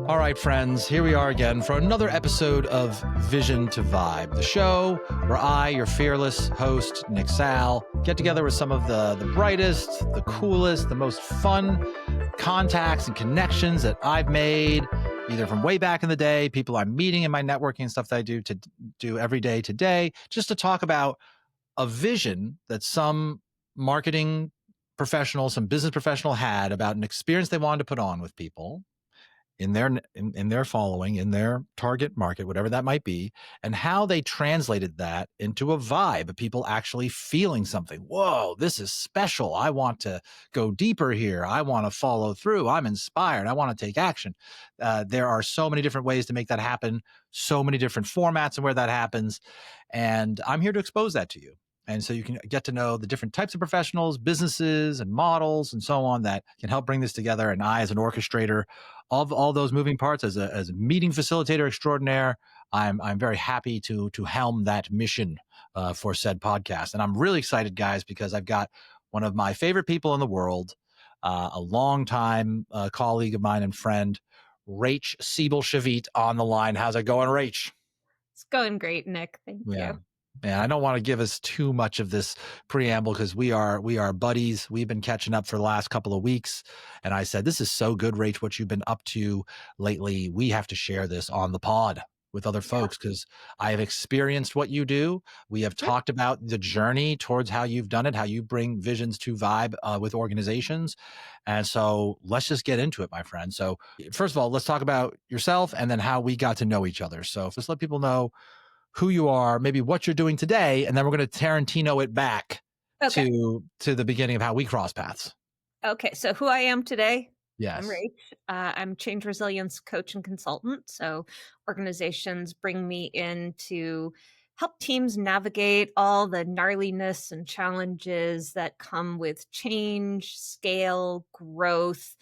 All right, friends, here we are again for another episode of Vision to Vibe, the show where I, your fearless host, Nick Sal, get together with some of the brightest, the coolest, the most fun contacts and connections that I've made, either from way back in the day, people I'm meeting in my networking and stuff that I do every day today, just to talk about a vision that some marketing professional, some business professional had about an experience they wanted to put on with people in their following, in their target market, whatever that might be, and how they translated that into a vibe of people actually feeling something. Whoa, this is special. I want to go deeper here. I want to follow through. I'm inspired. I want to take action. There are so many different ways to make that happen, so many different formats and where that happens. And I'm here to expose that to you. And so you can get to know the different types of professionals, businesses, and models, and so on that can help bring this together. And I, as an orchestrator of all those moving parts, as a meeting facilitator extraordinaire, I'm very happy to helm that mission for said podcast. And I'm really excited, guys, because I've got one of my favorite people in the world, a longtime colleague of mine and friend, Rach SebellShavit, on the line. How's it going, Rach? It's going great, Nick. Thank you. And I don't want to give us too much of this preamble because we are buddies. We've been catching up for the last couple of weeks. And I said, this is so good, Rach, what you've been up to lately. We have to share this on the pod with other folks because I have experienced what you do. We have talked about the journey towards how you've done it, how you bring visions to vibe with organizations. And so let's just get into it, my friend. So first of all, let's talk about yourself and then how we got to know each other. So just let people know who you are, maybe what you're doing today, and then we're going to Tarantino it back to the beginning of how we cross paths. Okay, so who I am today? Yes. I'm Rach. I'm change resilience coach and consultant. So organizations bring me in to help teams navigate all the gnarliness and challenges that come with change, scale, growth,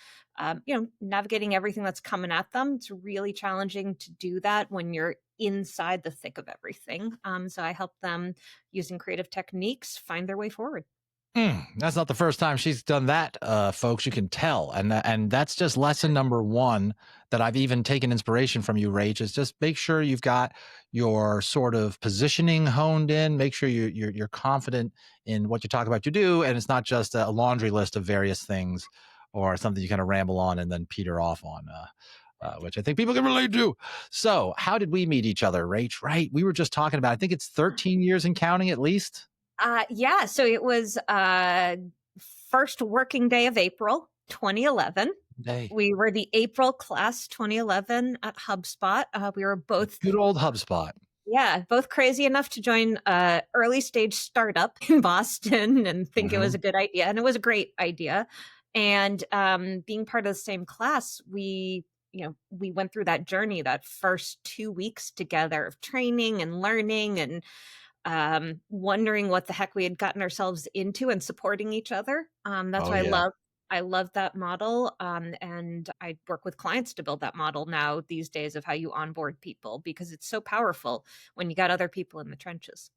navigating everything that's coming at them. It's really challenging to do that when you're inside the thick of everything. So I help them using creative techniques find their way forward. That's not the first time she's done that, folks. You can tell. And that's just lesson number one that I've even taken inspiration from you, Rach, is just make sure you've got your sort of positioning honed in. Make sure you're confident in what you talk about you do. And it's not just a laundry list of various things or something you kind of ramble on and then peter off on. Which I think people can relate to. So how did we meet each other, Rach? Right? We were just talking about, I think it's 13 years and counting at least. So it was first working day of April 2011. We were the April class 2011 at HubSpot. We were both good old HubSpot. Yeah, both crazy enough to join an early stage startup in Boston and think it was a good idea. And it was a great idea. And being part of the same class, we went through that journey, that first 2 weeks together of training and learning and wondering what the heck we had gotten ourselves into and supporting each other. That's why I love that model. And I work with clients to build that model now these days of how you onboard people, because it's so powerful when you got other people in the trenches.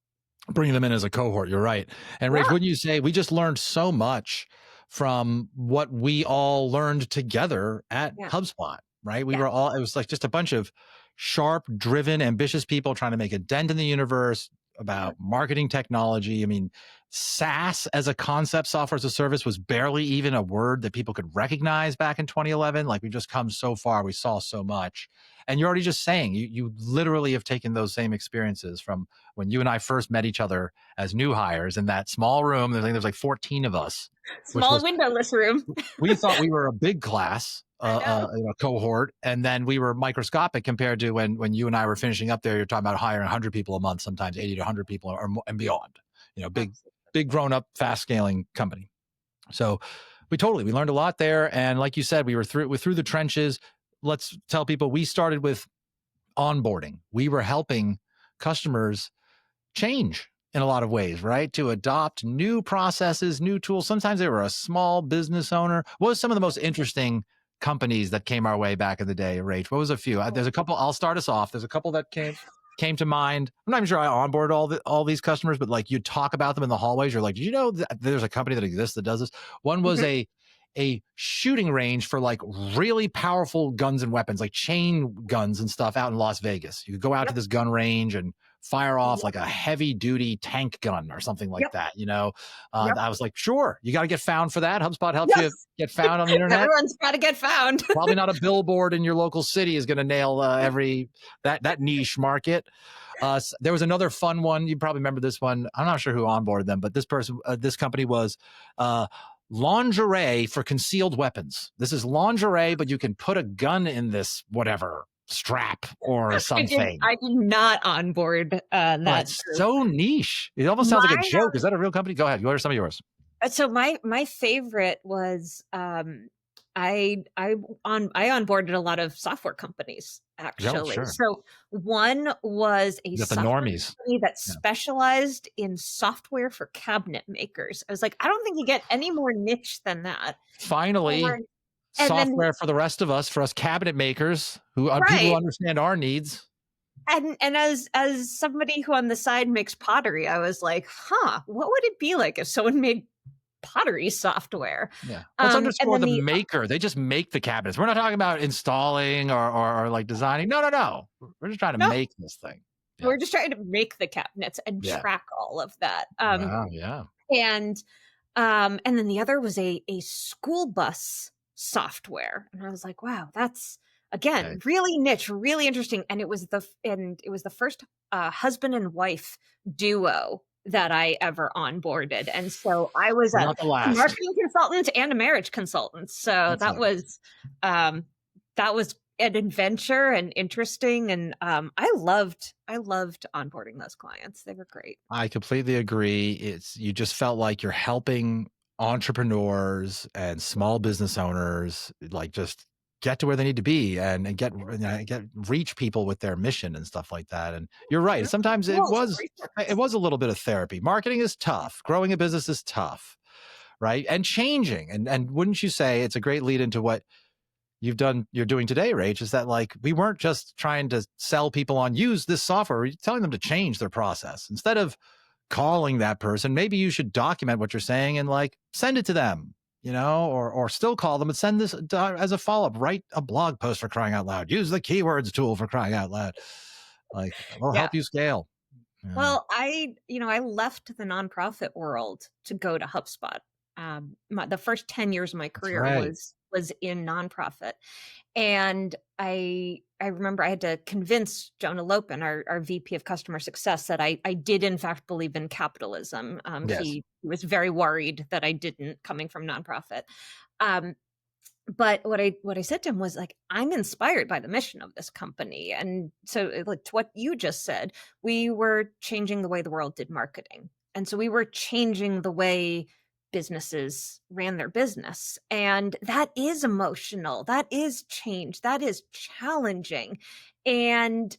Bringing them in as a cohort. You're right. And Rach, wouldn't you say we just learned so much from what we all learned together at HubSpot? Right? We were all, it was like just a bunch of sharp, driven, ambitious people trying to make a dent in the universe about marketing technology. I mean, SaaS as a concept, software as a service, was barely even a word that people could recognize back in 2011. Like, we've just come so far. We saw so much. And you're already just saying, you literally have taken those same experiences from when you and I first met each other as new hires in that small room. I think there's like 14 of us. Small windowless room. We thought we were a big class. A cohort, and then we were microscopic compared to when you and I were finishing up there. You're talking about hiring 100 people a month, sometimes 80 to 100 people or more, and beyond. Big grown up, fast scaling company. So we learned a lot there, and like you said, we're through the trenches. Let's tell people we started with onboarding. We were helping customers change in a lot of ways, right? To adopt new processes, new tools. Sometimes they were a small business owner. What was some of the most interesting companies that came our way back in the day, Rach? What was a few? There's a couple. I'll start us off. There's a couple that came to mind. I'm not even sure I onboarded all these customers, but like, you talk about them in the hallways. You're like, did you know that there's a company that exists that does this? One was a a shooting range for like really powerful guns and weapons, like chain guns and stuff out in Las Vegas. You could go out to this gun range and fire off like a heavy duty tank gun or something like that. I was like, sure, you got to get found for that. HubSpot helps you get found on the internet. Everyone's got to get found. Probably not a billboard in your local city is going to nail that niche market. There was another fun one. You probably remember this one. I'm not sure who onboarded them, but this company was lingerie for concealed weapons. This is lingerie, but you can put a gun in this whatever strap or something. I did not onboard that. It's so niche. It almost sounds like a joke. Is that a real company? Go ahead. What are some of yours? So my favorite was I onboarded a lot of software companies actually. Sure. So one was a software company that specialized in software for cabinet makers. I was like, I don't think you get any more niche than that. Finally, software for the rest of us, for us cabinet makers people who understand our needs. And as somebody who on the side makes pottery, I was like, what would it be like if someone made pottery software? Let's underscore the maker. They just make the cabinets. We're not talking about installing or like designing. No. We're just trying to make this thing. We're just trying to make the cabinets and track all of that. And then the other was a school bus software, and I was like, wow, that's again really niche, really interesting. And it was the first husband and wife duo that I ever onboarded. And so I was a marketing consultant and a marriage consultant. So that was an adventure and interesting. And I loved onboarding those clients. They were great. I completely agree. You just felt like you're helping entrepreneurs and small business owners like just get to where they need to be and reach people with their mission and stuff like that. And you're right. Sometimes it was a little bit of therapy. Marketing is tough. Growing a business is tough, right? And changing. And wouldn't you say it's a great lead into what you're doing today, Rach, is that like, we weren't just trying to sell people on use this software. We're telling them to change their process. Instead of calling that person, maybe you should document what you're saying and like send it to them, or still call them and send this as a follow-up. Write a blog post, for crying out loud. Use the keywords tool, for crying out loud. Like, it'll help you scale. Well, I left the nonprofit world to go to HubSpot. The first 10 years of my career was in nonprofit. And I remember I had to convince Jonah Lopin, our VP of customer success, that I did in fact believe in capitalism. He was very worried that I didn't, coming from nonprofit. But what I said to him was like, I'm inspired by the mission of this company. And so like to what you just said, we were changing the way the world did marketing. And so we were changing the way businesses ran their business. And that is emotional. That is change. That is challenging. And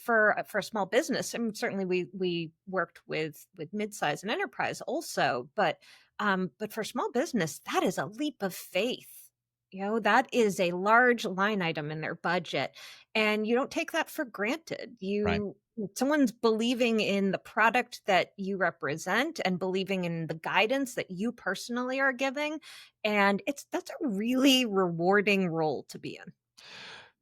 for a small business, and certainly we worked with midsize and enterprise also, but for small business, that is a leap of faith. That is a large line item in their budget, and you don't take that for granted. Someone's believing in the product that you represent and believing in the guidance that you personally are giving. And that's a really rewarding role to be in.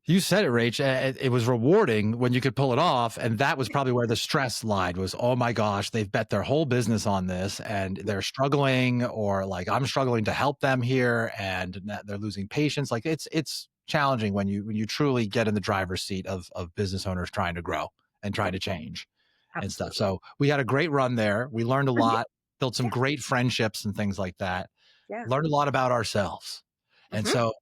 You said it, Rach. It was rewarding when you could pull it off. And that was probably where the stress lied, was, oh my gosh, they've bet their whole business on this and they're struggling, or like, I'm struggling to help them here and they're losing patience. Like it's challenging when you truly get in the driver's seat of business owners trying to grow and trying to change and stuff. So we had a great run there. We learned a lot, built some great friendships and things like that. Learned a lot about ourselves. And so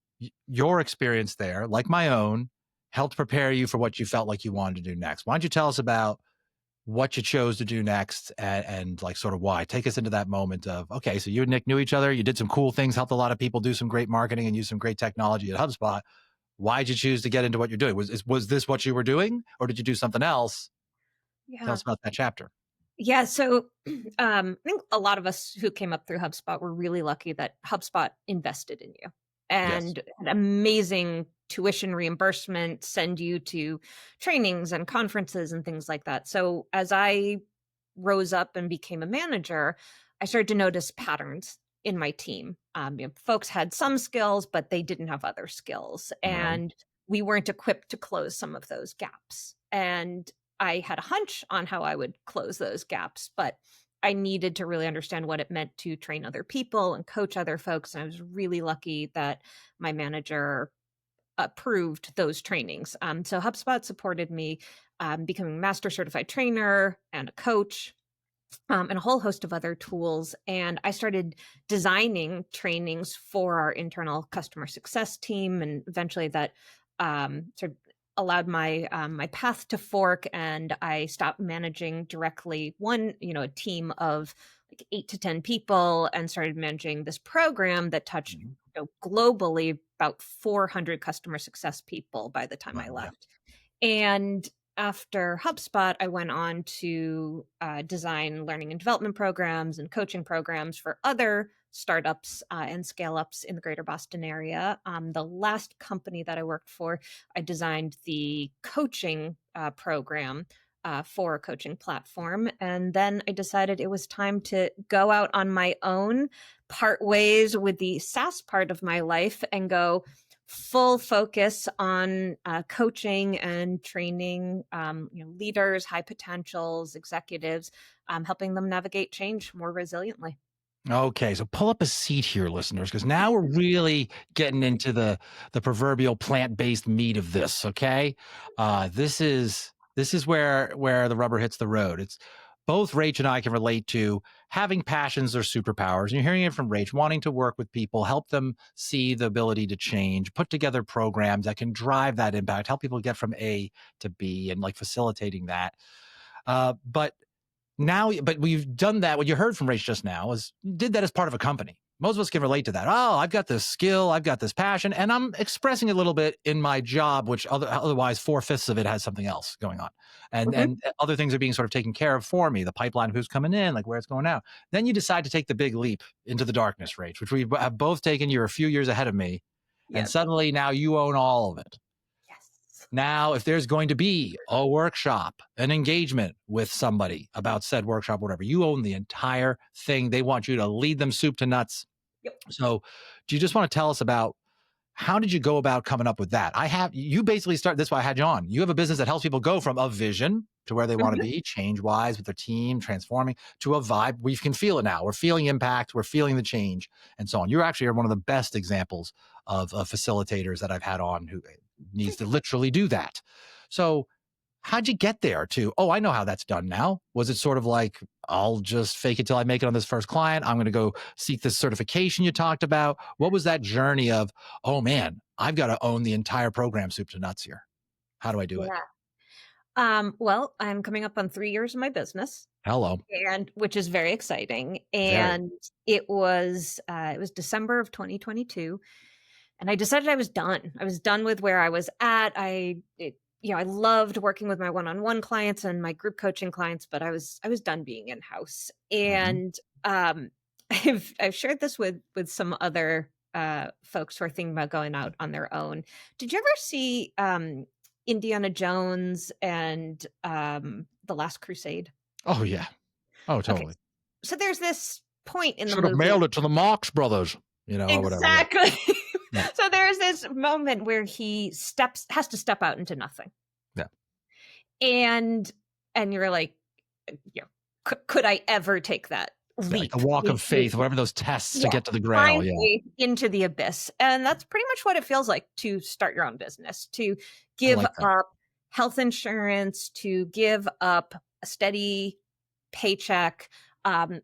your experience there, like my own, helped prepare you for what you felt like you wanted to do next. Why don't you tell us about what you chose to do next and like sort of why? Take us into that moment of, okay, so you and Nick knew each other. You did some cool things, helped a lot of people do some great marketing and use some great technology at HubSpot. Why'd you choose to get into what you're doing? Was this what you were doing, or did you do something else? Tell us about that chapter. Yeah. So I think a lot of us who came up through HubSpot were really lucky that HubSpot invested in you and an amazing tuition reimbursement, send you to trainings and conferences and things like that. So as I rose up and became a manager, I started to notice patterns in my team. Folks had some skills, but they didn't have other skills. Right. And we weren't equipped to close some of those gaps. And I had a hunch on how I would close those gaps, but I needed to really understand what it meant to train other people and coach other folks. And I was really lucky that my manager approved those trainings. So HubSpot supported me becoming a master certified trainer and a coach. And a whole host of other tools. And I started designing trainings for our internal customer success team. And eventually that sort of allowed my my path to fork, and I stopped managing directly a team of like 8 to 10 people, and started managing this program that touched globally about 400 customer success people by the time I Wow, yeah. left. And after HubSpot, I went on to design learning and development programs and coaching programs for other startups and scale ups in the greater Boston area. The last company that I worked for, I designed the coaching program for a coaching platform. And then I decided it was time to go out on my own, part ways with the SaaS part of my life, and go full focus on coaching and training leaders, high potentials, executives, helping them navigate change more resiliently. Okay, so pull up a seat here, listeners, because now we're really getting into the proverbial plant-based meat of this. Okay, this is where the rubber hits the road. It's both Rach and I can relate to having passions or superpowers. And you're hearing it from Rach, wanting to work with people, help them see the ability to change, put together programs that can drive that impact, help people get from A to B, and like facilitating that. But we've done that. What you heard from Rach just now is did that as part of a company. Most of us can relate to that. Oh, I've got this skill, I've got this passion, and I'm expressing it a little bit in my job, which otherwise 4/5 of it has something else going on. And other things are being sort of taken care of for me, the pipeline of who's coming in, like where it's going out. Then you decide to take the big leap into the darkness, Rach, which we have both taken. You're a few years ahead of me. And Yes. suddenly now you own all of it. Yes. Now, if there's going to be a workshop, an engagement with somebody about said workshop, whatever, you own the entire thing. They want you to lead them soup to nuts. Yep. So do you just want to tell us about how did you go about coming up with that? You basically start, that's why I had you on. You have a business that helps people go from a vision to where they want to be, change-wise with their team, transforming, to a vibe. We can feel it now. We're feeling impact. We're feeling the change and so on. You actually are one of the best examples of facilitators that I've had on who needs to literally do that. So how'd you get there to, oh, I know how that's done now? Was it sort of like, I'll just fake it till I make it on this first client. I'm going to go seek this certification you talked about. What was that journey of, oh man, I've got to own the entire program soup to nuts here. How do I do it? Well, I'm coming up on 3 years of my business. Hello. And which is very exciting. And it was December of 2022. And I decided I was done. I was done with where I was at. I loved working with my one-on-one clients and my group coaching clients, but I was done being in-house. And I've shared this with some other folks who are thinking about going out on their own. Did you ever see Indiana Jones and The Last Crusade? Oh yeah. Oh, totally. Okay. So there's this point in the movie. movie. Should have mailed it to the Marx Brothers, or whatever. Exactly. Yeah. So there's this moment where he has to step out into nothing. Yeah. And you're like, could I ever take that leap? Like the walk of faith, whatever those tests to get to the grail. Into the abyss. And that's pretty much what it feels like to start your own business, to give up health insurance, to give up a steady paycheck.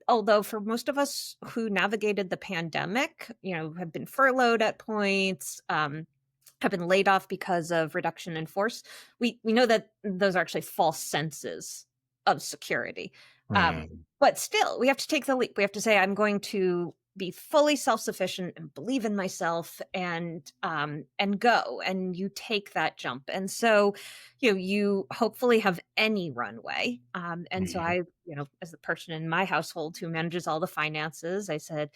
Although for most of us who navigated the pandemic, have been furloughed at points, have been laid off because of reduction in force, we know that those are actually false senses of security. But still, we have to take the leap. We have to say, I'm going to be fully self-sufficient and believe in myself and go, and you take that jump. And so, you hopefully have any runway. And so I, as the person in my household who manages all the finances, I said,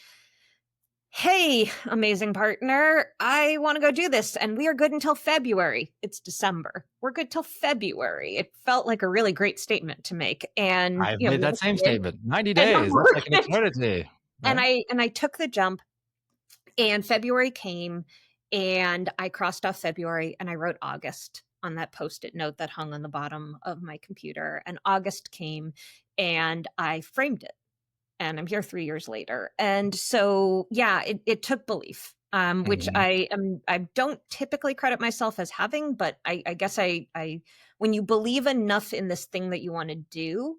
hey, amazing partner, I want to go do this. And we are good until February. It's December. We're good till February. It felt like a really great statement to make. And I've made that same statement. 90 days. That's like an eternity. And I took the jump, and February came, and I crossed off February and I wrote August on that Post-it note that hung on the bottom of my computer. And August came and I framed it. And I'm here 3 years later. And so, yeah, it took belief, which I don't typically credit myself as having, but I guess I when you believe enough in this thing that you want to do,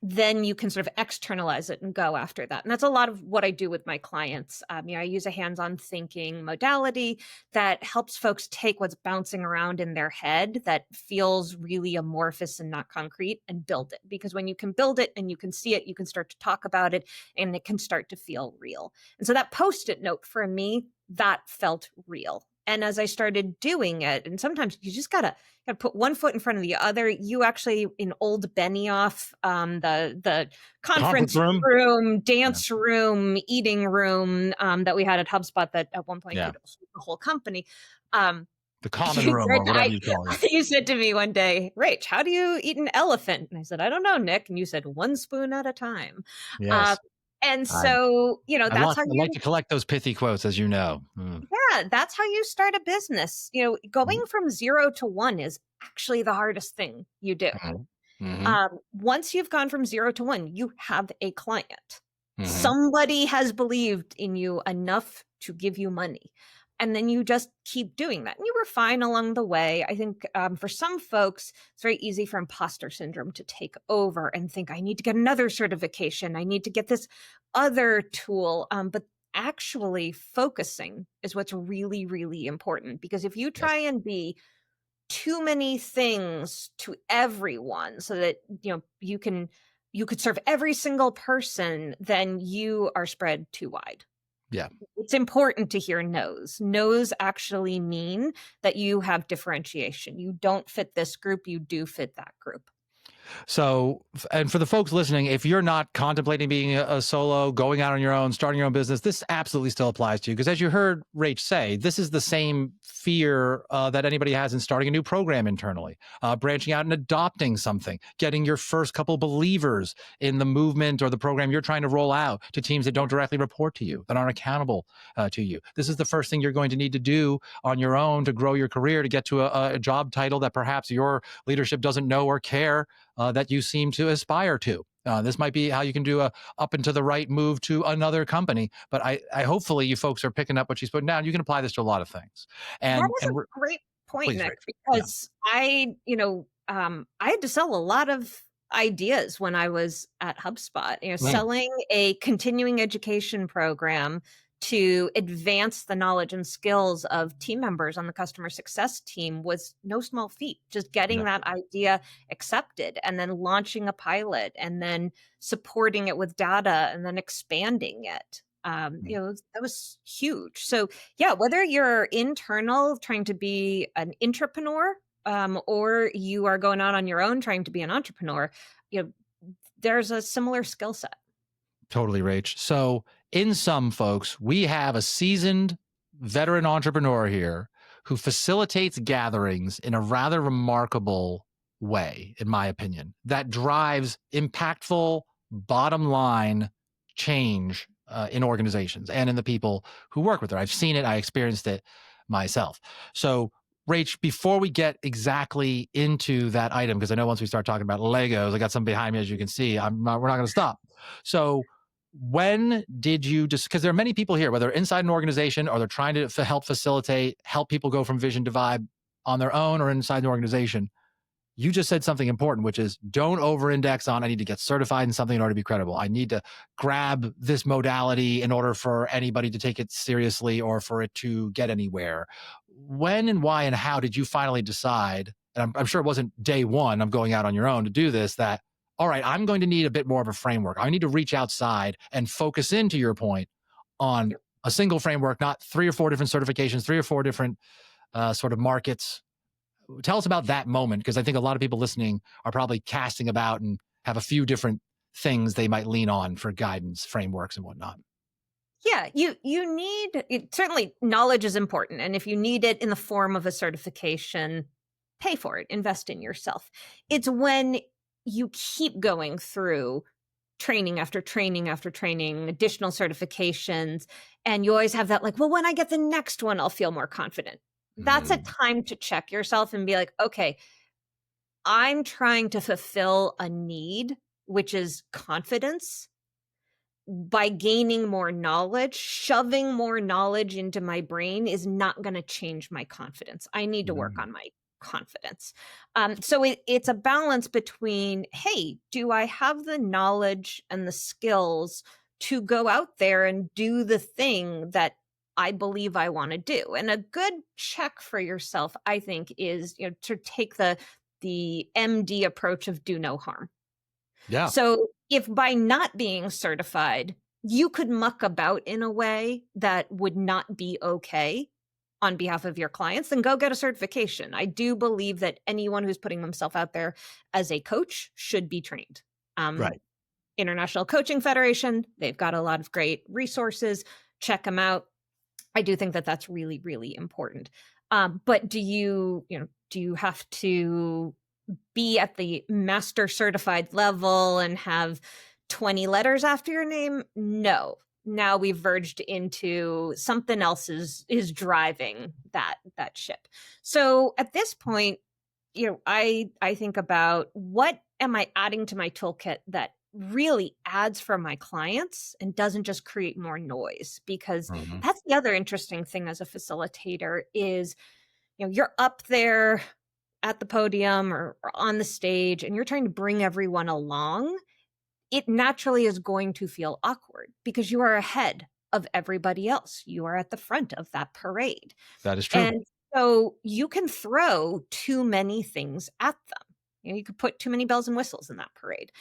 then you can sort of externalize it and go after that. And that's a lot of what I do with my clients. I use a hands-on thinking modality that helps folks take what's bouncing around in their head that feels really amorphous and not concrete and build it. Because when you can build it and you can see it, you can start to talk about it and it can start to feel real. And so that Post-it note for me, that felt real. And as I started doing it, and sometimes you just gotta put one foot in front of the other. You actually, in old Benioff, the conference room, dance room, eating room that we had at HubSpot that at one point could host the whole company. The common room, or whatever you call it. You said to me one day, Rach, how do you eat an elephant? And I said, I don't know, Nick. And you said, one spoon at a time. Yes. And so, that's how I like to collect those pithy quotes, as you know. Yeah, that's how you start a business. Going from 0 to 1 is actually the hardest thing you do. Once you've gone from 0 to 1, you have a client. Somebody has believed in you enough to give you money. And then you just keep doing that. And you refine along the way. I think for some folks, it's very easy for imposter syndrome to take over and think, I need to get another certification. I need to get this other tool. But actually focusing is what's really, really important. Because if you try and be too many things to everyone so that, you could serve every single person, then you are spread too wide. Yeah. It's important to hear no's. No's actually mean that you have differentiation. You don't fit this group, you do fit that group. So, and for the folks listening, if you're not contemplating being a solo, going out on your own, starting your own business, this absolutely still applies to you. Because as you heard Rach say, this is the same fear that anybody has in starting a new program internally, branching out and adopting something, getting your first couple believers in the movement or the program you're trying to roll out to teams that don't directly report to you, that aren't accountable to you. This is the first thing you're going to need to do on your own to grow your career, to get to a job title that perhaps your leadership doesn't know or care that you seem to aspire to. This might be how you can do a up and to the right move to another company. But I hopefully you folks are picking up what she's putting down. You can apply this to a lot of things. And that is a great point, please, Nick, because I had to sell a lot of ideas when I was at HubSpot. Selling a continuing education program to advance the knowledge and skills of team members on the customer success team was no small feat. Just getting that idea accepted and then launching a pilot and then supporting it with data and then expanding it. That was huge. So yeah, whether you're internal trying to be an intrapreneur or you are going out on your own trying to be an entrepreneur, there's a similar skill set. Totally, Rach. So in sum, folks, we have a seasoned veteran entrepreneur here who facilitates gatherings in a rather remarkable way, in my opinion, that drives impactful bottom line change in organizations and in the people who work with her. I've seen it. I experienced it myself. So Rach, before we get exactly into that item, because I know once we start talking about Legos, I got some behind me, as you can see, we're not going to stop. So when did you just, because there are many people here, whether inside an organization or they're trying to help facilitate, help people go from vision to vibe on their own or inside an organization. You just said something important, which is don't over-index on, I need to get certified in something in order to be credible. I need to grab this modality in order for anybody to take it seriously or for it to get anywhere. When and why and how did you finally decide, and I'm sure it wasn't day one of going out on your own to do this, that, all right, I'm going to need a bit more of a framework. I need to reach outside and focus in, to your point, on a single framework, not 3 or 4 different certifications, 3 or 4 different sort of markets. Tell us about that moment, because I think a lot of people listening are probably casting about and have a few different things they might lean on for guidance, frameworks, and whatnot. Yeah, you need, certainly knowledge is important. And if you need it in the form of a certification, pay for it, invest in yourself. It's when you keep going through training after training after training, additional certifications, and you always have that like, well, when I get the next one, I'll feel more confident. That's a Mm, time to check yourself and be like, okay, I'm trying to fulfill a need, which is confidence by gaining more knowledge. Shoving more knowledge into my brain is not going to change my confidence. I need to work mm, on my confidence. So it's a balance between, hey, do I have the knowledge and the skills to go out there and do the thing that I believe I want to do? And a good check for yourself, I think, is, to take the MD approach of do no harm. yeah. So if by not being certified, you could muck about in a way that would not be okay on behalf of your clients, then go get a certification. I do believe that anyone who's putting themselves out there as a coach should be trained. Um, Right. International Coaching Federation, they've got a lot of great resources. Check them out. I do think that that's really, really important. But do you have to be at the master certified level and have 20 letters after your name? No. Now we've verged into something else is driving that ship. So at this point, I think about what am I adding to my toolkit that really adds for my clients and doesn't just create more noise, because Mhm. that's the other interesting thing as a facilitator is, you're up there at the podium or on the stage and you're trying to bring everyone along. It naturally is going to feel awkward because you are ahead of everybody else. You are at the front of that parade. That is true. And so you can throw too many things at them. You could put too many bells and whistles in that parade.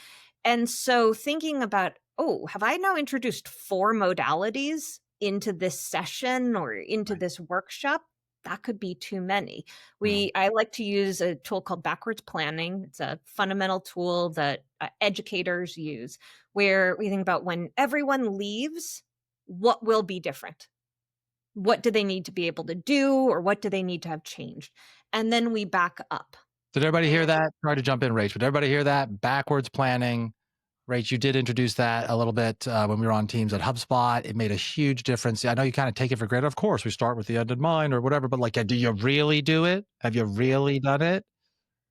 And so thinking about, oh, have I now introduced 4 modalities into this session or into Right. this workshop? That could be too many. Mm. I like to use a tool called backwards planning. It's a fundamental tool that educators use, where we think about when everyone leaves, what will be different? What do they need to be able to do, or what do they need to have changed? And then we back up. Did everybody hear And that? Sorry to jump in, Rach. Did everybody hear that? Backwards planning. Rach, you did introduce that a little bit when we were on teams at HubSpot. It made a huge difference. I know you kind of take it for granted. Of course, we start with the end in mind or whatever, but like, do you really do it? Have you really done it?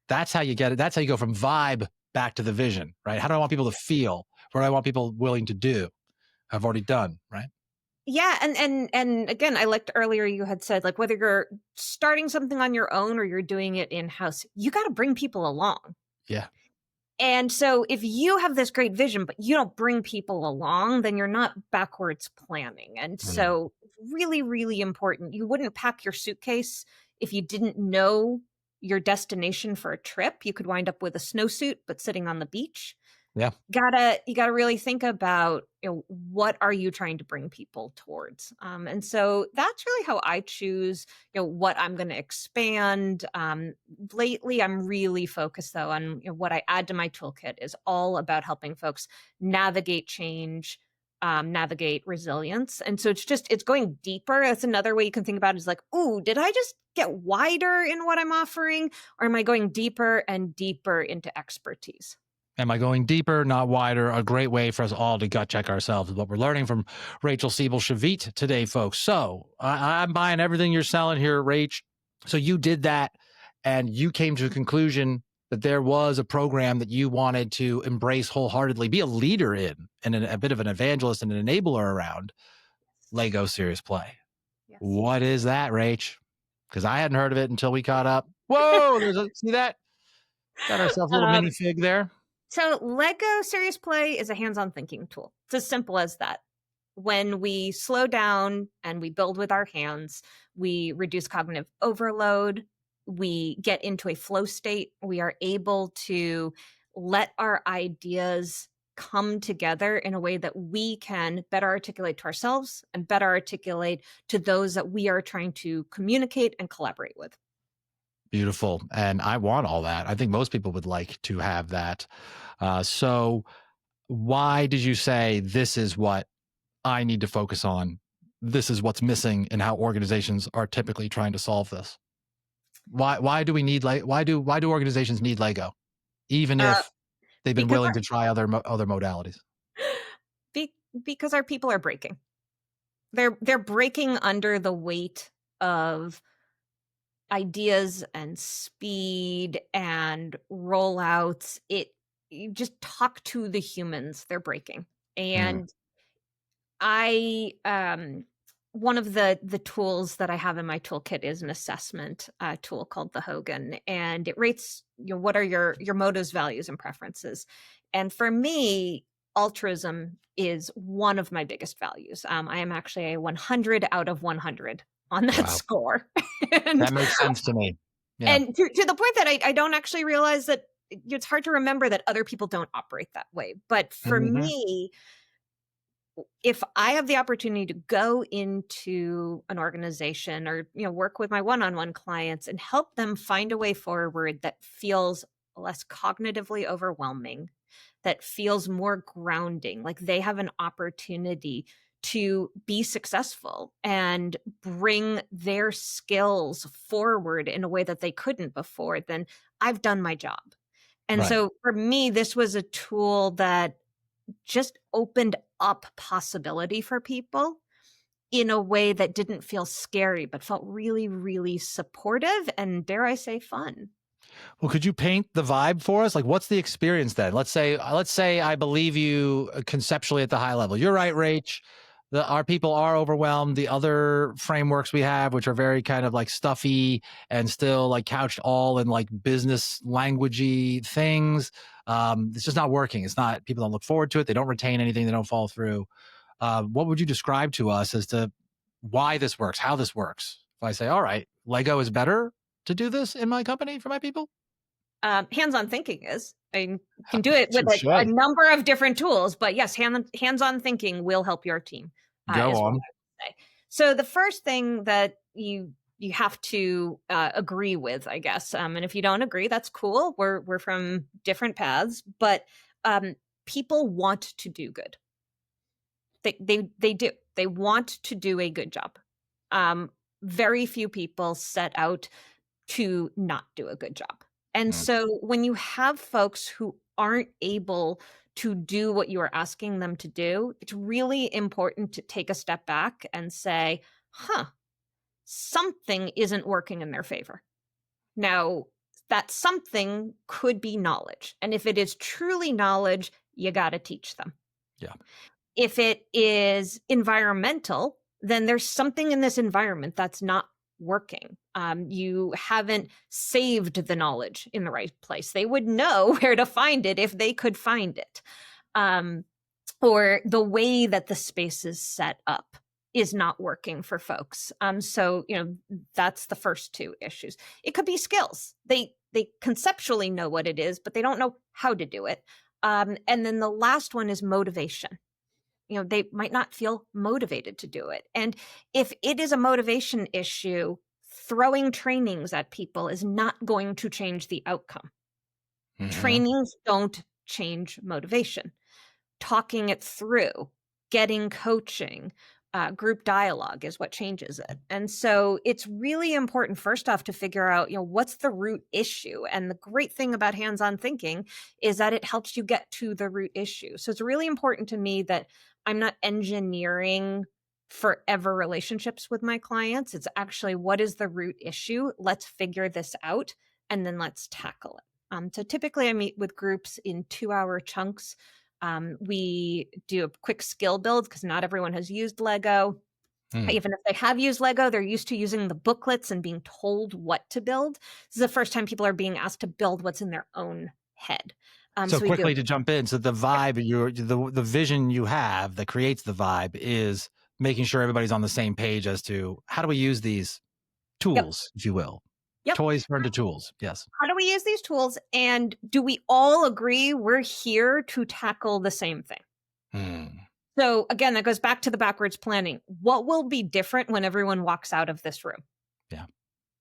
That's how you get it. That's how you go from vibe back to the vision, right? How do I want people to feel? What do I want people willing to do? I've already done, right? yeah, and again, I liked earlier you had said, like, whether you're starting something on your own or you're doing it in-house, you got to bring people along. Yeah. And so if you have this great vision, but you don't bring people along, then you're not backwards planning. And Mm. so really, really important. You wouldn't pack your suitcase if you didn't know your destination for a trip. You could wind up with a snowsuit, but sitting on the beach. Yeah. You gotta really think about, what are you trying to bring people towards. And so that's really how I choose, what I'm going to expand. Lately I'm really focused though on, what I add to my toolkit is all about helping folks navigate change, navigate resilience. And so it's going deeper. That's another way you can think about it, is like, ooh, did I just get wider in what I'm offering, or am I going deeper and deeper into expertise? Am I going deeper, not wider? A great way for us all to gut check ourselves is what we're learning from Rach SebellShavit today, folks. So I'm buying everything you're selling here, Rach. So you did that and you came to a conclusion that there was a program that you wanted to embrace wholeheartedly, be a leader in, and a bit of an evangelist and an enabler around Lego Serious Play. Yes. What is that, Rach? Because I hadn't heard of it until we caught up. Whoa, see that? Got ourselves a little Um, minifig there. So Lego Serious Play is a hands-on thinking tool. It's as simple as that. When we slow down and we build with our hands, we reduce cognitive overload. We get into a flow state. We are able to let our ideas come together in a way that we can better articulate to ourselves and better articulate to those that we are trying to communicate and collaborate with. Beautiful. And I want all that. I think most people would like to have that. So why did you say this is what I need to focus on? This is what's missing in how organizations are typically trying to solve this. Why do we need why do organizations need Lego, even Uh, if they've been because willing to try other modalities? Because our people are breaking. They're breaking under the weight of ideas and speed and rollouts. You just talk to the humans, they're breaking. Mm. And I one of the tools that I have in my toolkit is an assessment tool called the Hogan, and it rates, what are your motives, values, and preferences. And for me, altruism is one of my biggest values. I am actually a 100 out of 100 on that Wow. score. and That makes sense to me. Yeah. and to the point that I don't actually realize that it's hard to remember that other people don't operate that way. But for Mhm. me, if I have the opportunity to go into an organization or work with my one-on-one clients and help them find a way forward that feels less cognitively overwhelming, that feels more grounding, like they have an opportunity to be successful and bring their skills forward in a way that they couldn't before, then I've done my job. And Right. so for me, this was a tool that just opened up possibility for people in a way that didn't feel scary, but felt really, really supportive and, dare I say, fun. Well, could you paint the vibe for us? Like, what's the experience then? Let's say I believe you conceptually at the high level. You're right, Rach. Our people are overwhelmed. The other frameworks we have, which are very kind of like stuffy and still like couched all in like business languagey things, it's just not working. It's not. People don't look forward to it. They don't retain anything. They don't follow through. What would you describe to us as to why this works, how this works? If I say, all right, Lego is better to do this in my company for my people. Hands-on thinking is. I mean, you can do it with Touche. a number of different tools, but yes, hands-on thinking will help your team. Go Is what I on. would say. So the first thing that you have to agree with, I guess, and if you don't agree, that's cool. We're from different paths, but people want to do good. They do. They want to do a good job. Very few people set out to not do a good job. And so when you have folks who aren't able to do what you are asking them to do, it's really important to take a step back and say, something isn't working in their favor. Now, that something could be knowledge. And if it is truly knowledge, you got to teach them. Yeah. If it is environmental, then there's something in this environment that's not working. You haven't saved the knowledge in the right place. They would know where to find it if they could find it. Or the way that the space is set up is not working for folks. So, that's the first two issues. It could be skills. They conceptually know what it is, but they don't know how to do it. And then the last one is motivation. They might not feel motivated to do it. And if it is a motivation issue, throwing trainings at people is not going to change the outcome. Mm-hmm. Trainings don't change motivation. Talking it through, getting coaching, group dialogue is what changes it. And so it's really important, first off, to figure out, what's the root issue. And the great thing about hands-on thinking is that it helps you get to the root issue. So it's really important to me that I'm not engineering forever relationships with my clients. It's actually, what is the root issue? Let's figure this out, and then let's tackle it. So typically I meet with groups in 2-hour chunks. We do a quick skill build because not everyone has used Lego. Even if they have used Lego, they're used to using the booklets and being told what to build. This is the first time people are being asked to build what's in their own head. So quickly to jump in. So the vibe, the vision you have that creates the vibe is making sure everybody's on the same page as to how do we use these tools, if you will. Yep. Toys turn to tools. Yes. How do we use these tools? And do we all agree we're here to tackle the same thing? So again, that goes back to the backwards planning. What will be different when everyone walks out of this room? Yeah.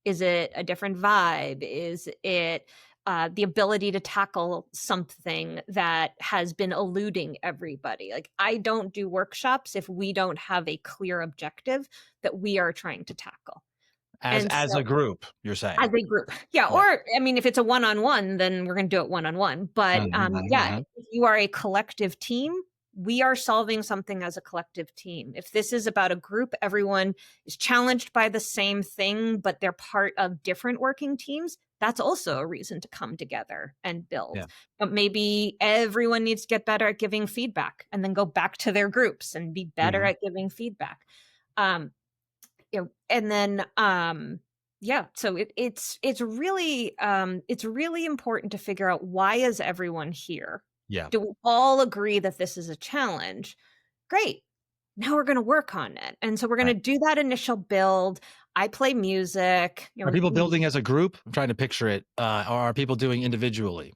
Is it a different vibe? Is it the ability to tackle something that has been eluding everybody? Like, I don't do workshops if we don't have a clear objective that we are trying to tackle. As a group, you're saying? As a group. Yeah. Or, if it's a one-on-one, then we're going to do it one-on-one. But if you are a collective team, we are solving something as a collective team. If this is about a group, everyone is challenged by the same thing, but they're part of different working teams, that's also a reason to come together and build. Yeah. But maybe everyone needs to get better at giving feedback and then go back to their groups and be better at giving feedback. And then, so it's really important to figure out, why is everyone here? Yeah. Do we all agree that this is a challenge? Great. Now we're going to work on it. And so we're going to do that initial build. I play music. Are people building as a group? I'm trying to picture it. Or are people doing individually?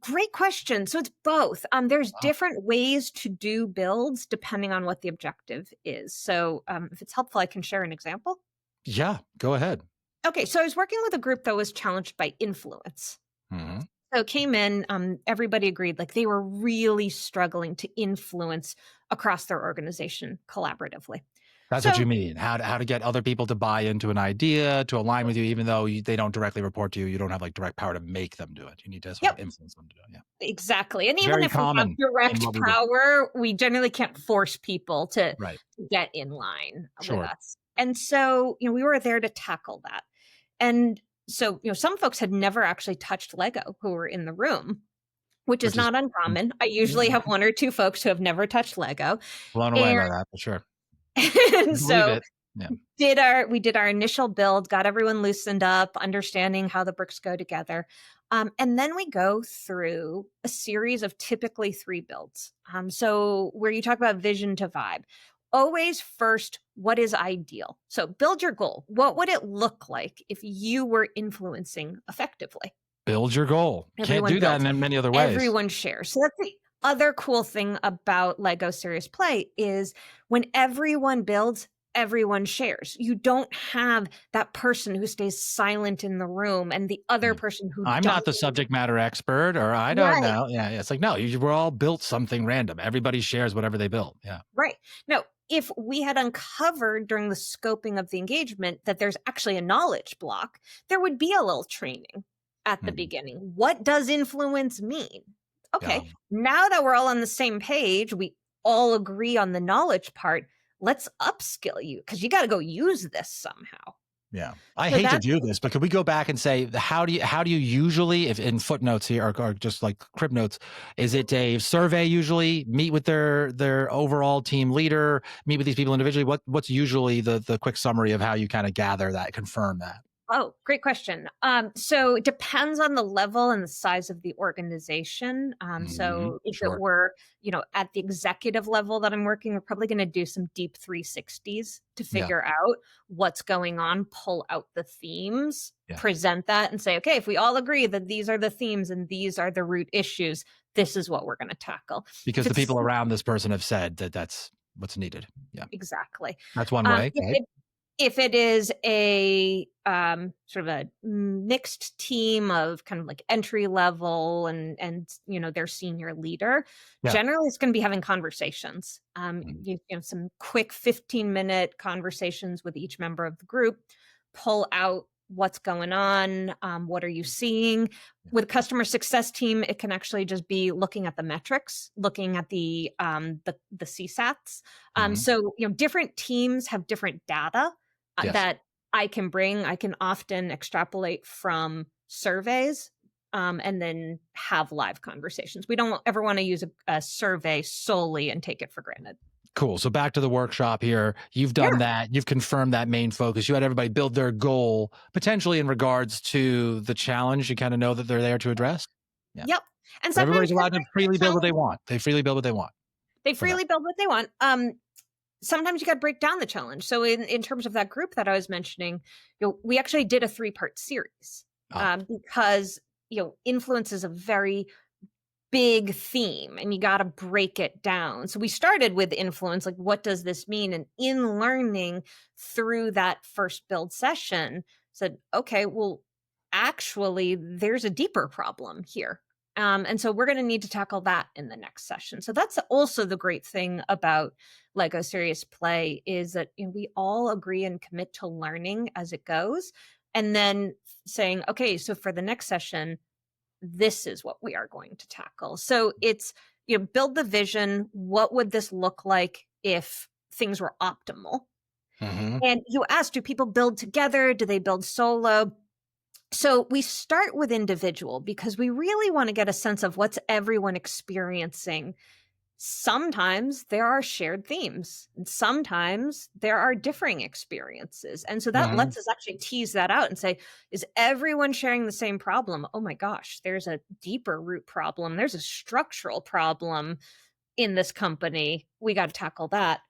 Great question. So it's both. There's different ways to do builds depending on what the objective is. So if it's helpful, I can share an example. Yeah, go ahead. Okay. So I was working with a group that was challenged by influence. So it came in, everybody agreed, like they were really struggling to influence across their organization collaboratively. That's what you mean. How to get other people to buy into an idea, to align with you, even though they don't directly report to you. You don't have like direct power to make them do it. You need to sort of influence them to do it. Yeah, exactly. And even Very if we have common direct power, we generally can't force people to get in line with us. And so, we were there to tackle that. And so, some folks had never actually touched Lego who were in the room, which is not uncommon. I usually have one or two folks who have never touched Lego. Blown away by that, for sure. And so we did our initial build, got everyone loosened up, understanding how the bricks go together. And then we go through a series of typically 3 builds. So where you talk about vision to vibe, always first, what is ideal? So build your goal. What would it look like if you were influencing effectively? Build your goal. Can't do that in many other ways. Everyone shares. So that's the other cool thing about Lego Serious Play is when everyone builds, everyone shares. You don't have that person who stays silent in the room and the other person who I'm not the subject matter expert, or I don't know. Yeah, it's like, no, we're all built something random. Everybody shares whatever they built. Yeah. Right. No, if we had uncovered during the scoping of the engagement that there's actually a knowledge block, there would be a little training at the beginning. What does influence mean? Okay, now that we're all on the same page, we all agree on the knowledge part. Let's upskill you because you got to go use this somehow. Yeah, I hate to do this, but could we go back and say, how do you usually, if in footnotes here or just like crib notes, is it a survey usually? Meet with their overall team leader, meet with these people individually. What's usually the quick summary of how you kind of gather that, confirm that? Oh, great question. So it depends on the level and the size of the organization. So if it were, at the executive level that I'm working, we're probably going to do some deep 360s to figure out what's going on, pull out the themes, present that and say, okay, if we all agree that these are the themes and these are the root issues, this is what we're going to tackle. Because the people around this person have said that that's what's needed. Yeah, exactly. That's one way. If it is a sort of a mixed team of kind of like entry level and their senior leader, generally it's going to be having conversations. Some quick 15-minute conversations with each member of the group, pull out what's going on, what are you seeing. With a customer success team, it can actually just be looking at the metrics, looking at the CSATs. So different teams have different data that I can bring. I can often extrapolate from surveys and then have live conversations. We don't ever want to use a survey solely and take it for granted. Cool. So back to the workshop here. You've done that. You've confirmed that main focus. You had everybody build their goal, potentially in regards to the challenge you kind of know that they're there to address. Yeah. Yep. And so everybody's allowed to freely build what they want. They freely build what they want. They freely build what they want. Sometimes you got to break down the challenge. So in terms of that group that I was mentioning, we actually did a 3-part series because, influence is a very big theme and you got to break it down. So we started with influence, like what does this mean? And in learning through that first build session said, okay, well, actually there's a deeper problem here. And so we're going to need to tackle that in the next session. So that's also the great thing about Lego Serious Play is that we all agree and commit to learning as it goes. And then saying, okay, so for the next session, this is what we are going to tackle. So it's build the vision. What would this look like if things were optimal? Mm-hmm. And you ask, do people build together? Do they build solo? So we start with individual because we really want to get a sense of what's everyone experiencing. Sometimes there are shared themes, and sometimes there are differing experiences. And so that Mm-hmm. lets us actually tease that out and say, is everyone sharing the same problem? Oh my gosh, there's a deeper root problem. There's a structural problem in this company. We got to tackle that.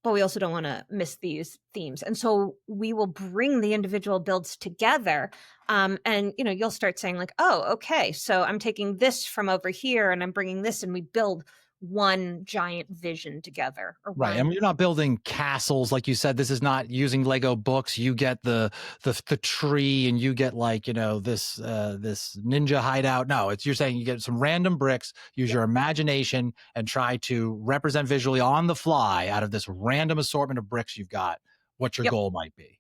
But we also don't want to miss these themes. And so we will bring the individual builds together. And you'll start saying like, oh, okay, so I'm taking this from over here and I'm bringing this, and we build one giant vision together Right. around. You're not building castles. Like you said, this is not using Lego books. You get the tree, and you get like, this ninja hideout. No, you're saying you get some random bricks, use your imagination, and try to represent visually on the fly out of this random assortment of bricks you've got what your Yep. goal might be. Right.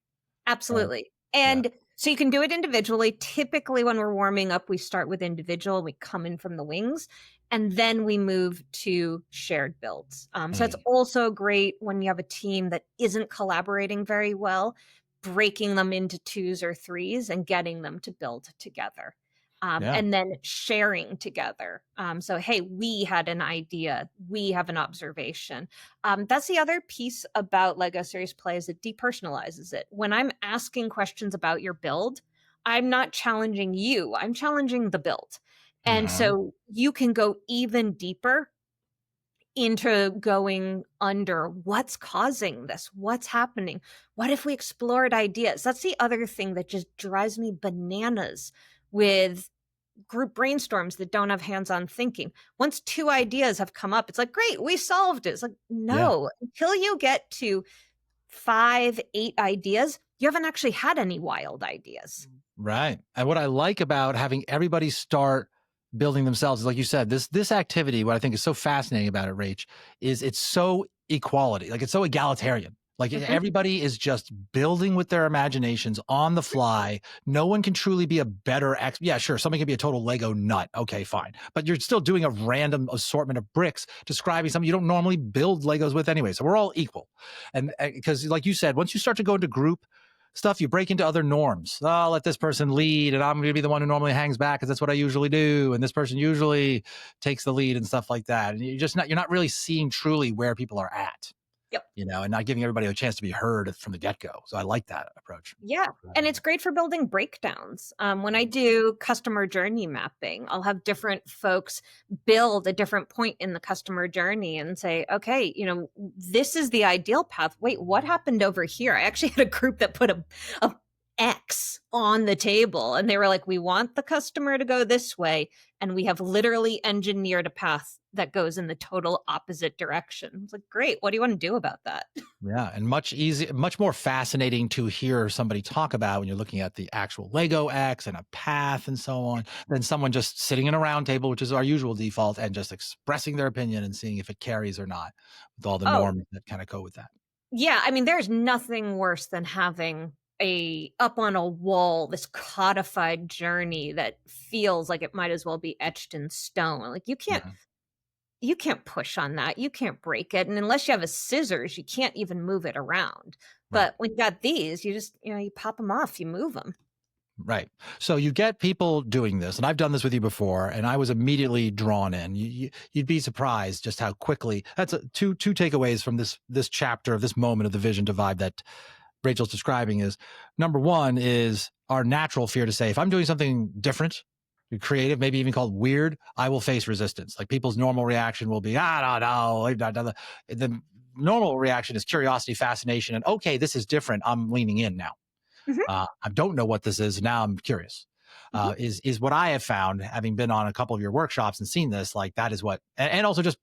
Absolutely. Yeah. And so you can do it individually. Typically, when we're warming up, we start with individual, we come in from the wings, and then we move to shared builds. So it's also great when you have a team that isn't collaborating very well, breaking them into twos or threes and getting them to build together. Yeah. And then sharing together. So, hey, we had an idea, we have an observation. That's the other piece about Lego Serious Play is it depersonalizes it. When I'm asking questions about your build, I'm not challenging you, I'm challenging the build. And so you can go even deeper into going under what's causing this, what's happening. What if we explored ideas? That's the other thing that just drives me bananas with group brainstorms that don't have hands-on thinking. Once two ideas have come up, it's like, great, we solved it. It's like, no, until you get to 5, 8 ideas, you haven't actually had any wild ideas. Right. And what I like about having everybody start building themselves is, like you said, this activity, what I think is so fascinating about it, Rach, is it's so equality. Like, it's so egalitarian. Like, everybody is just building with their imaginations on the fly. No one can truly be a better yeah, sure, somebody can be a total Lego nut. Okay, fine. But you're still doing a random assortment of bricks describing something you don't normally build Legos with anyway. So we're all equal. And because, like you said, once you start to go into group stuff, you break into other norms. Oh, I'll let this person lead, and I'm going to be the one who normally hangs back because that's what I usually do. And this person usually takes the lead and stuff like that. And you're not really seeing truly where people are at. Yep. And not giving everybody a chance to be heard from the get-go. So I like that approach. Yeah. And it's great for building breakdowns. When I do customer journey mapping, I'll have different folks build a different point in the customer journey and say, okay, this is the ideal path. Wait, what happened over here? I actually had a group that put a X on the table, and they were like, we want the customer to go this way, and we have literally engineered a path that goes in the total opposite direction. It's like, great, what do you want to do about that? Yeah, and much more fascinating to hear somebody talk about when you're looking at the actual Lego X and a path and so on, than someone just sitting in a round table, which is our usual default, and just expressing their opinion and seeing if it carries or not, with all the norms that kind of go with that. Yeah, I mean, there's nothing worse than having up on a wall, this codified journey that feels like it might as well be etched in stone. Like, you can't push on that. You can't break it. And unless you have a scissors, you can't even move it around. Right. But when you got these, you just, you pop them off, you move them. Right. So you get people doing this, and I've done this with you before, and I was immediately drawn in. You'd be surprised just how quickly. That's two takeaways from this chapter of this moment of the vision to vibe that Rachel's describing. Is number one is our natural fear to say, if I'm doing something different, creative, maybe even called weird, I will face resistance. Like, people's normal reaction will be, no. The normal reaction is curiosity, fascination, and okay, this is different. I'm leaning in now. I don't know what this is. Now I'm curious. Is what I have found, having been on a couple of your workshops and seen this. Like, that is what, and also just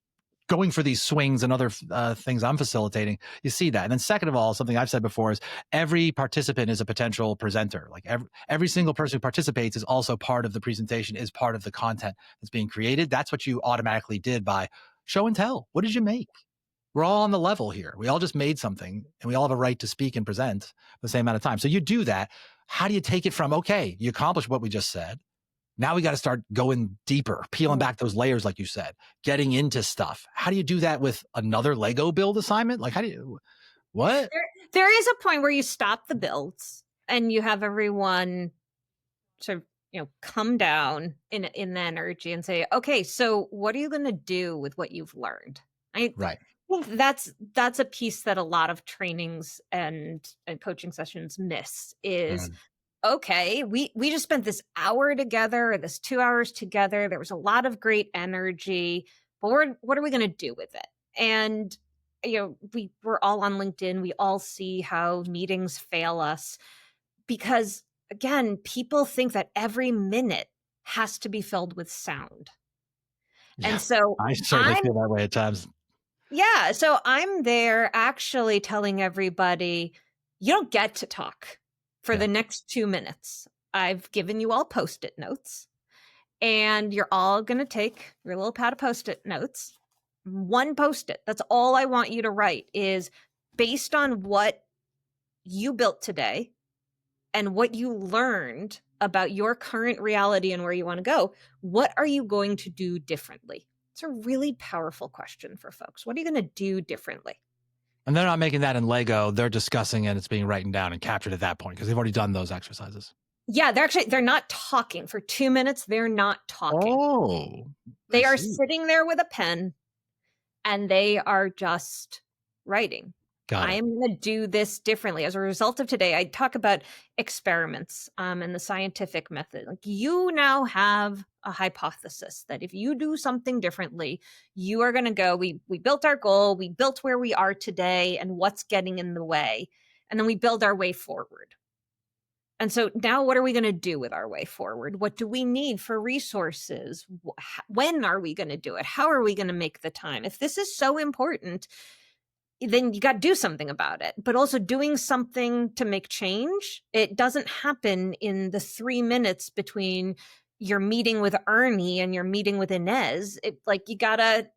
going for these swings and other things I'm facilitating, you see that. And then second of all, something I've said before is every participant is a potential presenter. Like, every single person who participates is also part of the presentation, is part of the content that's being created. That's what you automatically did by show and tell. What did you make? We're all on the level here. We all just made something, and we all have a right to speak and present the same amount of time. So you do that. How do you take it from, okay, you accomplished what we just said. Now we got to start going deeper, peeling back those layers, like you said, getting into stuff. How do you do that with another Lego build assignment? Like, how do you, what? There is a point where you stop the builds and you have everyone sort of, come down in the energy and say, okay, so what are you going to do with what you've learned? Right. I think that's a piece that a lot of trainings and coaching sessions miss is, okay, we just spent this hour together or this 2 hours together. There was a lot of great energy, but what are we going to do with it? And, we're all on LinkedIn. We all see how meetings fail us because, again, people think that every minute has to be filled with sound. Yeah, and so I certainly feel that way at times. Yeah. So I'm there actually telling everybody, you don't get to talk for the next 2 minutes. I've given you all Post-it notes, and you're all going to take your little pad of Post-it notes. One Post-it. That's all I want you to write is based on what you built today and what you learned about your current reality and where you want to go. What are you going to do differently? It's a really powerful question for folks. What are you going to do differently? And they're not making that in Lego. They're discussing it. It's being written down and captured at that point because they've already done those exercises. Yeah, they're not talking for 2 minutes. They're not talking. Oh, they are sitting there with a pen and they are just writing. I am going to do this differently. As a result of today, I talk about experiments and the scientific method. Like, you now have a hypothesis that if you do something differently, you are going to go, we built our goal, we built where we are today and what's getting in the way, and then we build our way forward. And so now what are we going to do with our way forward? What do we need for resources? When are we going to do it? How are we going to make the time? If this is so important, then you got to do something about it. But also doing something to make change, it doesn't happen in the 3 minutes between your meeting with Ernie and your meeting with Inez. You gotta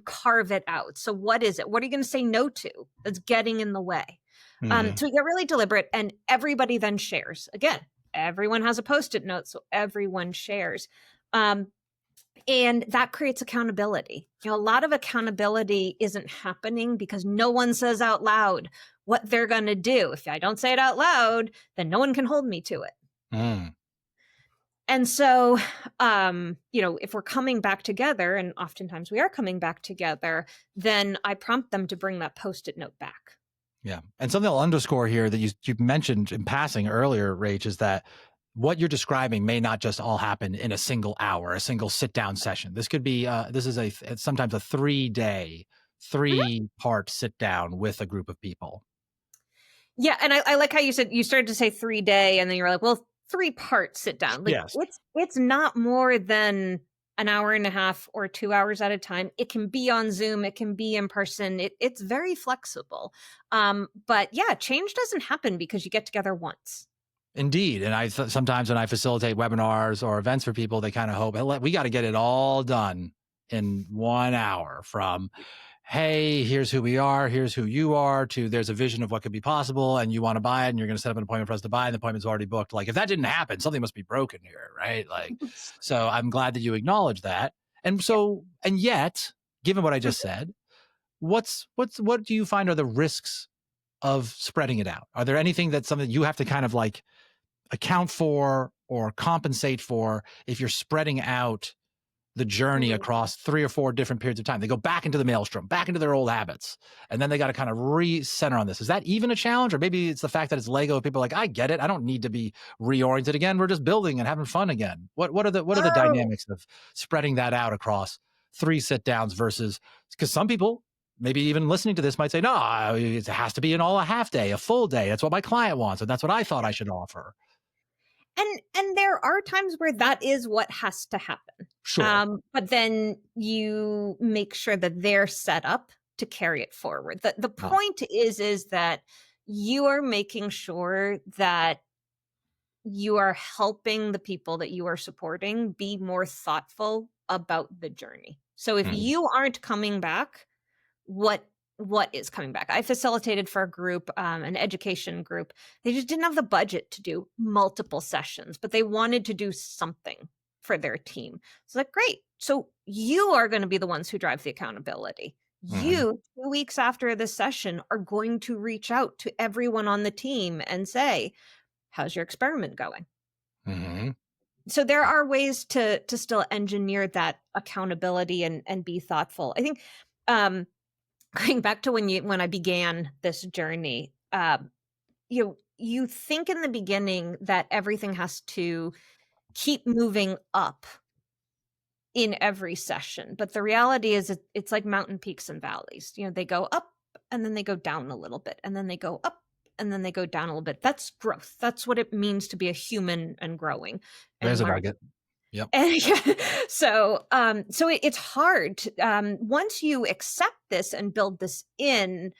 carve it out. So what is it? What are you going to say no to that's getting in the way? So you get really deliberate, and everybody then shares. Again, everyone has a Post-it note, so everyone shares. And that creates accountability. A lot of accountability isn't happening because no one says out loud what they're going to do. If I don't say it out loud, then no one can hold me to it. And so, if we're coming back together, and oftentimes we are coming back together, then I prompt them to bring that Post-it note back. Yeah. And something I'll underscore here that you mentioned in passing earlier, Rach, is that what you're describing may not just all happen in a single hour, a single sit-down session. This could be, it's sometimes a 3-day, 3-part sit-down with a group of people. Yeah. And I like how you started to say 3-day, and then you're like, well, 3-part sit-down. Yes. It's not more than an hour and a half or 2 hours at a time. It can be on Zoom. It can be in person. It's very flexible. But yeah, change doesn't happen because you get together once. Indeed. And sometimes when I facilitate webinars or events for people, they kind of hope, we got to get it all done in 1 hour, from, hey, here's who we are, here's who you are, to there's a vision of what could be possible and you want to buy it and you're going to set up an appointment for us to buy, and the appointment's already booked. Like, if that didn't happen, something must be broken here, right? Like, so I'm glad that you acknowledge that. And so, and yet, given what I just said, what do you find are the risks of spreading it out? Are there anything that's something you have to kind of like account for or compensate for if you're spreading out the journey across 3 or 4 different periods of time? They go back into the maelstrom, back into their old habits, and then they got to kind of recenter on this. Is that even a challenge? Or maybe it's the fact that it's Lego. People are like, I get it. I don't need to be reoriented again. We're just building and having fun again. What are the dynamics of spreading that out across 3 sit downs versus, because some people maybe even listening to this might say, no, it has to be a half day, a full day. That's what my client wants. And that's what I thought I should offer. And there are times where that is what has to happen. Sure. But then you make sure that they're set up to carry it forward. The point is that you are making sure that you are helping the people that you are supporting be more thoughtful about the journey. So if you aren't coming back, what is coming back? I facilitated for a group, an education group. They just didn't have the budget to do multiple sessions, but they wanted to do something for their team. It's like, great. So you are going to be the ones who drive the accountability. You, 2 weeks after this session, are going to reach out to everyone on the team and say, how's your experiment going? So there are ways to still engineer that accountability and be thoughtful. I think going back to when I began this journey, you think in the beginning that everything has to keep moving up in every session, but the reality is it's like mountain peaks and valleys. They go up and then they go down a little bit, and then they go up and then they go down a little bit. That's growth. That's what it means to be a human and growing. There's a target. Yep. And so it's hard. Once you accept this and build this in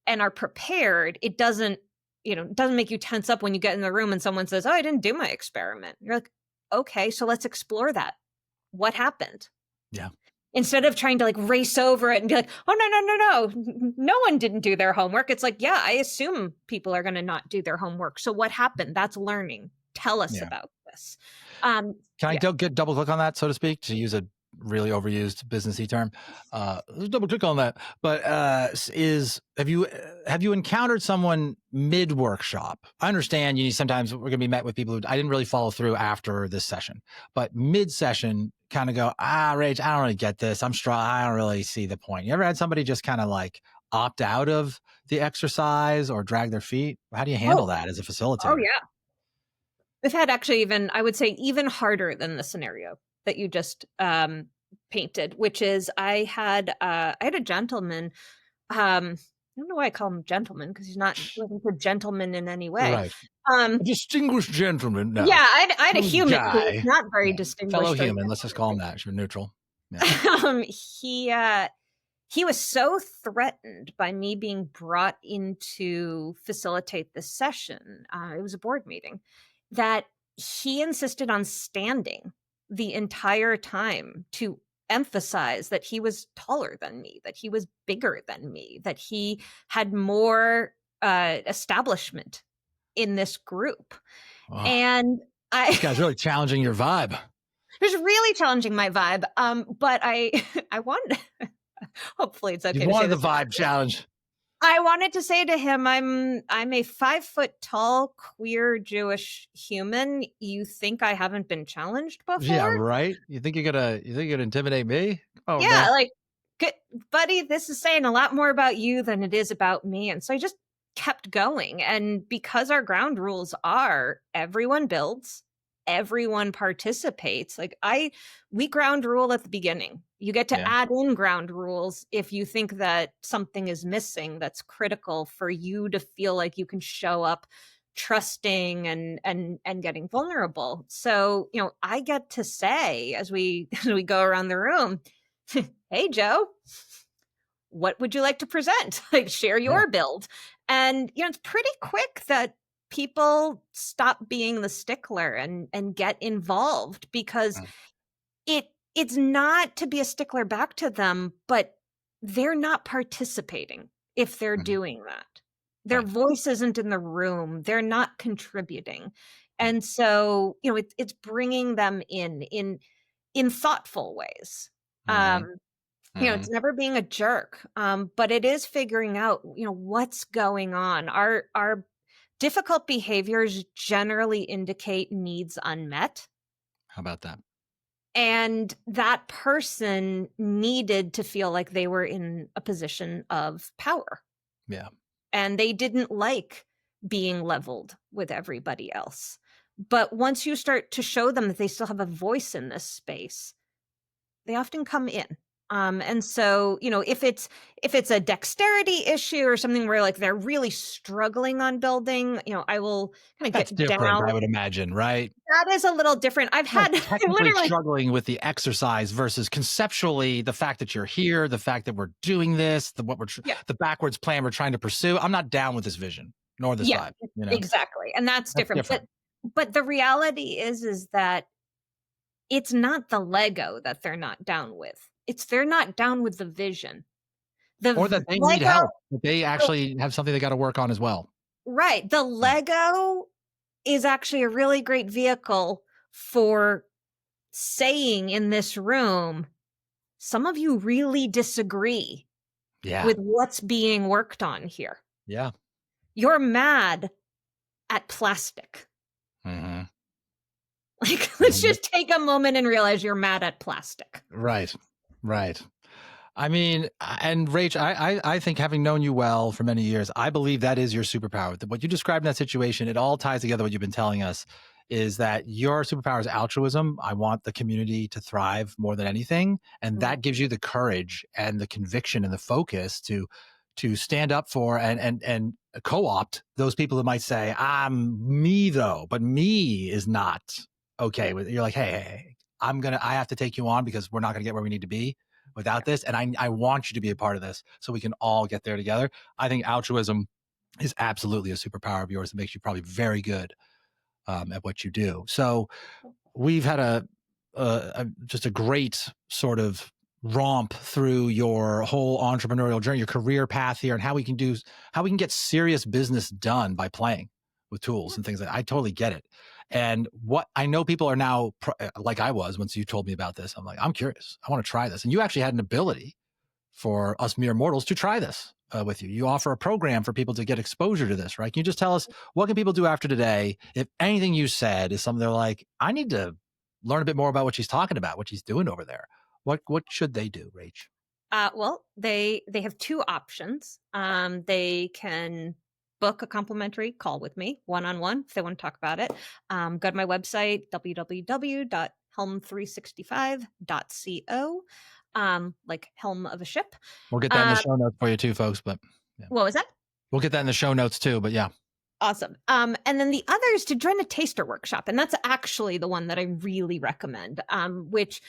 and are prepared, it doesn't make you tense up when you get in the room and someone says, oh, I didn't do my experiment. You're like, okay, so let's explore that. What happened? Yeah. Instead of trying to like race over it and be like, oh, no one didn't do their homework. It's like, yeah, I assume people are going to not do their homework. So what happened? That's learning. Tell us about this. Can I double click on that, so to speak, to use a really overused businessy term? Double click on that. But have you encountered someone mid workshop? I understand sometimes we're going to be met with people who I didn't really follow through after this session, but mid session kind of go, Rach, I don't really get this. I don't really see the point. You ever had somebody just kind of like opt out of the exercise or drag their feet? How do you handle that as a facilitator? Oh yeah. We've had actually I would say even harder than the scenario that you just painted, which is I had a gentleman. I don't know why I call him gentleman, because he's not looking for gentleman in any way. Right. A distinguished gentleman. No. Yeah, I had a human who was not very distinguished. Fellow human. Let's just call him that. You're neutral. Yeah. He was so threatened by me being brought in to facilitate this session. It was a board meeting, that he insisted on standing the entire time to emphasize that he was taller than me, that he was bigger than me, that he had more establishment in this group. Wow. And this guy's really challenging your vibe. It was really challenging my vibe. But I wanted, hopefully it's okay. You wanted the vibe challenge. I wanted to say to him, I'm a 5 foot tall, queer Jewish human. You think I haven't been challenged before? Yeah, right. You think you're gonna intimidate me? Oh, yeah, man. Like, buddy, this is saying a lot more about you than it is about me. And so I just kept going. And because our ground rules are everyone builds, everyone participates. Like we ground rule at the beginning. You get to add in ground rules if you think that something is missing that's critical for you to feel like you can show up trusting and getting vulnerable. So, I get to say as we go around the room, hey, Joe, what would you like to present? Like, share your build. And, it's pretty quick that people stop being the stickler and get involved, because it's not to be a stickler back to them, but they're not participating if they're doing that. Their voice isn't in the room. They're not contributing. And so, it's bringing them in thoughtful ways. It's never being a jerk, but it is figuring out, what's going on. Our difficult behaviors generally indicate needs unmet. How about that? And that person needed to feel like they were in a position of power. Yeah. And they didn't like being leveled with everybody else. But once you start to show them that they still have a voice in this space, they often come in. And so, if it's a dexterity issue or something where like they're really struggling on building, I will kind of get down. I would imagine, right? That is a little different. I've had literally struggling with the exercise versus conceptually the fact that you're here, the fact that we're doing this, the backwards plan we're trying to pursue. I'm not down with this vision nor this vibe. Exactly, and that's different. But the reality is that it's not the Lego that they're not down with. It's they're not down with the vision. Or that they need help. That they actually have something they got to work on as well. Right. The Lego is actually a really great vehicle for saying in this room, some of you really disagree with what's being worked on here. Yeah. You're mad at plastic. Mm-hmm. Like, let's just take a moment and realize you're mad at plastic. Right. I mean, and Rach, I think having known you well for many years, I believe that is your superpower. What you described in that situation, it all ties together what you've been telling us, is that your superpower is altruism. I want the community to thrive more than anything. And that gives you the courage and the conviction and the focus to stand up for and co-opt those people who might say, I'm me though, but me is not okay with it. You're like, hey, I have to take you on because we're not going to get where we need to be without this. And I want you to be a part of this so we can all get there together. I think altruism is absolutely a superpower of yours that makes you probably very good at what you do. So we've had just a great sort of romp through your whole entrepreneurial journey, your career path here, and how we can get serious business done by playing with tools and things like that. I totally get it. And what I know people are now, like I was once you told me about this, I'm like, I'm curious. I want to try this. And you actually had an ability for us mere mortals to try this with you. You offer a program for people to get exposure to this, right? Can you just tell us, what can people do after today if anything you said is something they're like, I need to learn a bit more about what she's talking about, what she's doing over there? What should they do, Rach? Well, they have two options. They can book a complimentary call with me one-on-one if they want to talk about it. Go to my website, www.helm365.co, like helm of a ship. We'll get that in the show notes for you too, folks. But yeah. What was that? We'll get that in the show notes too, but yeah. Awesome. And then the other is to join a taster workshop. And that's actually the one that I really recommend, which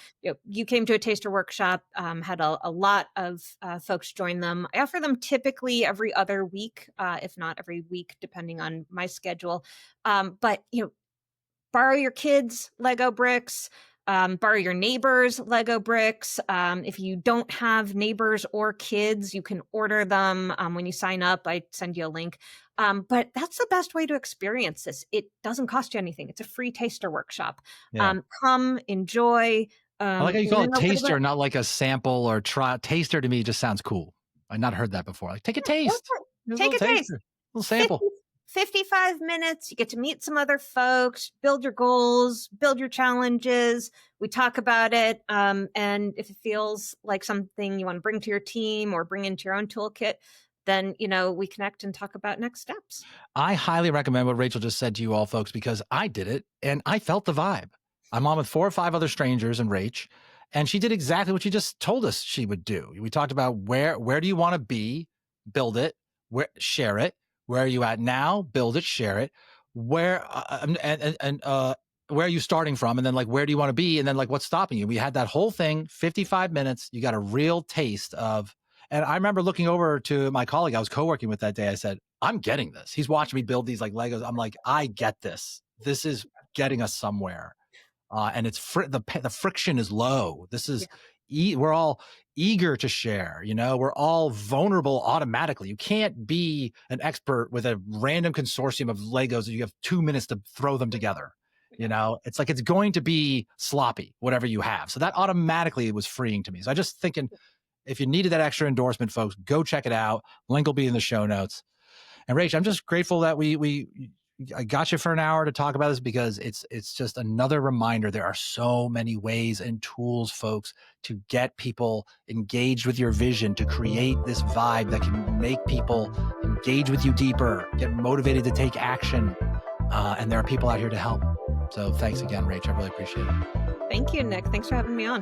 you came to a taster workshop, had a lot of folks join them. I offer them typically every other week, if not every week, depending on my schedule. But, borrow your kids' Lego bricks, borrow your neighbors' Lego bricks. If you don't have neighbors or kids, you can order them. When you sign up, I send you a link. But that's the best way to experience this. It doesn't cost you anything. It's a free taster workshop. Yeah. Come, enjoy. I like how you call it taster, not like a sample or try. Taster to me just sounds cool. I've not heard that before. Like, take a taste. Take a taste. A little sample. 55 minutes. You get to meet some other folks, build your goals, build your challenges. We talk about it. And if it feels like something you want to bring to your team or bring into your own toolkit, then, we connect and talk about next steps. I highly recommend what Rachel just said to you all, folks, because I did it and I felt the vibe. I'm on with 4 or 5 other strangers and Rach, and she did exactly what she just told us she would do. We talked about where do you want to be? Build it. Share it. Where are you at now? Build it, share it. Where where are you starting from? And then where do you want to be? And then what's stopping you? We had that whole thing, 55 minutes. You got a real taste of, and I remember looking over to my colleague I was co-working with that day. I said, I'm getting this. He's watching me build these Legos. I'm like, I get this. This is getting us somewhere. And it's the friction is low. This is, we're all eager to share, we're all vulnerable automatically. You can't be an expert with a random consortium of Legos that you have 2 minutes to throw them together. It's like, it's going to be sloppy, whatever you have. So that automatically was freeing to me. So I just thinking, if you needed that extra endorsement, folks, go check it out. Link will be in the show notes. And Rach, I'm just grateful that I got you for an hour to talk about this, because it's just another reminder. There are so many ways and tools, folks, to get people engaged with your vision, to create this vibe that can make people engage with you deeper, get motivated to take action. And there are people out here to help. So thanks again, Rach. I really appreciate it. Thank you, Nick. Thanks for having me on.